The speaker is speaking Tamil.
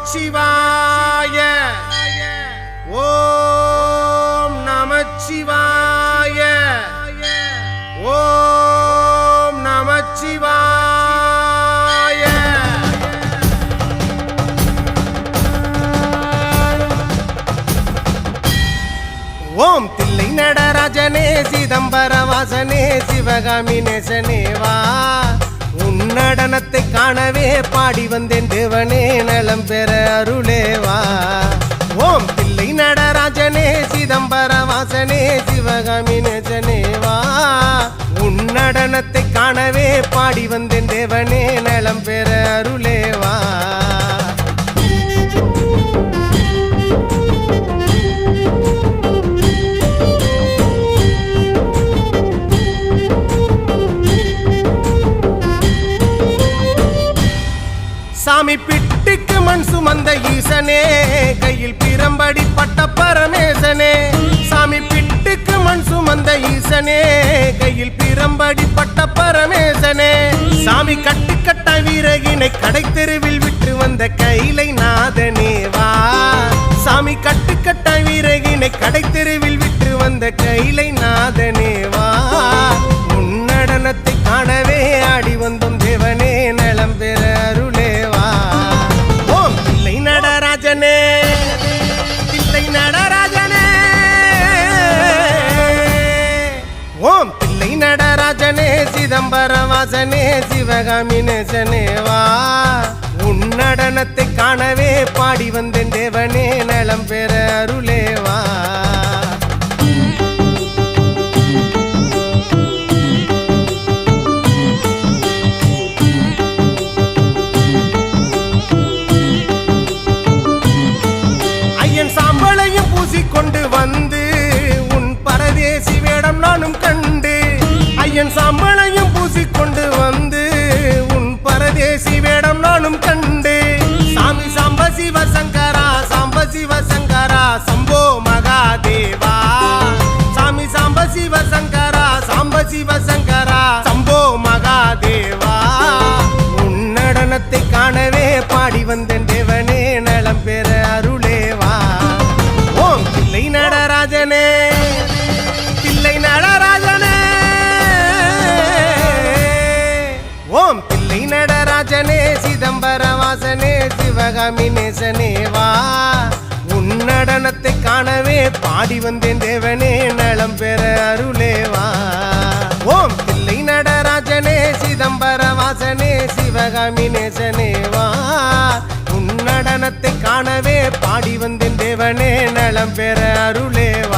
நமச்சிவாய ஓம் நமச்சிவாய ஓம் நமச்சிவாய ஓம் தில்லை நடராஜனே சிதம்பர வாசனே சிவகாமி நேசனே வா உன்னடனத்தை காணவே பாடி வந்தேன் தேவனே நலம் பெற அருளேவா ஓம் தில்லை நடராஜனே சிதம்பர வாசனே சிவகாமி நேசனே வா உன்னடனத்தை காணவே பாடி வந்தேன் தேவனே நலம் பெற அருளேவா சாமி பிட்டுக்கு மண் சுமந்த ஈசனே கையில் பிரம்படி பட்ட பரமேசனே சாமி பிட்டுக்கு மண் சுமந்த ஈசனே கையில் பிரம்படி பட்ட பரமேசனே சாமி கட்டுக்கட்ட வீரகினை கடை தெருவில் விட்டு வந்த கைலை நாதனே வா சாமி கட்டுக்கட்ட வீரகினை கடை தெருவில் விட்டு வந்த கைலை நாதனே வா உன்னடனத்தை காணவே ஆடி வந்தோம் தேவனே நலம் பெற அருளேவா ஓம் தில்லை நடராஜனே தில்லை நடராஜனே ஓம் தில்லை நடராஜனே சிதம்பர வாசனே சிவகாமி நேசனே வா உன்னடனத்தை காணவே பாடி வந்தேன் தேவனே நலம் பெற அருளேவா கொண்டு வந்து உன் பரதேசி வேடம் நானும் கண்டு ஐயன் சாம்பளையும் பூசிக்கொண்டு வந்து உன் பரதேசி வேடம் நானும் கண்டு சாமி சாம்ப சிவசங்கரா சாம்ப சிவசங்கரா சம்போ மகாதேவா சாமி சாம்ப சிவசங்கரா சாம்ப சிவசங்கரா சம்போ மகாதேவா உன்னடனத்தை காணவே பாடி வந்தேன் தேவனே நலம் பெற அருளேவா ஓம் தில்லை நடராஜனே தில்லை நடராஜனே ஓம் தில்லை நடராஜனே சிதம்பர வாசனே சிவகாமி நேசனே வா உன்னடனத்தை காணவே பாடி வந்தேன் தேவனே நலம் பெற அருளேவா ஓம் தில்லை நடராஜனே சிதம்பர வாசனே சிவகாமி நேசனே வா உன்னடனத்தை காணவே பாடி வந்தேன் தேவனே நலம் பெற அருளேவா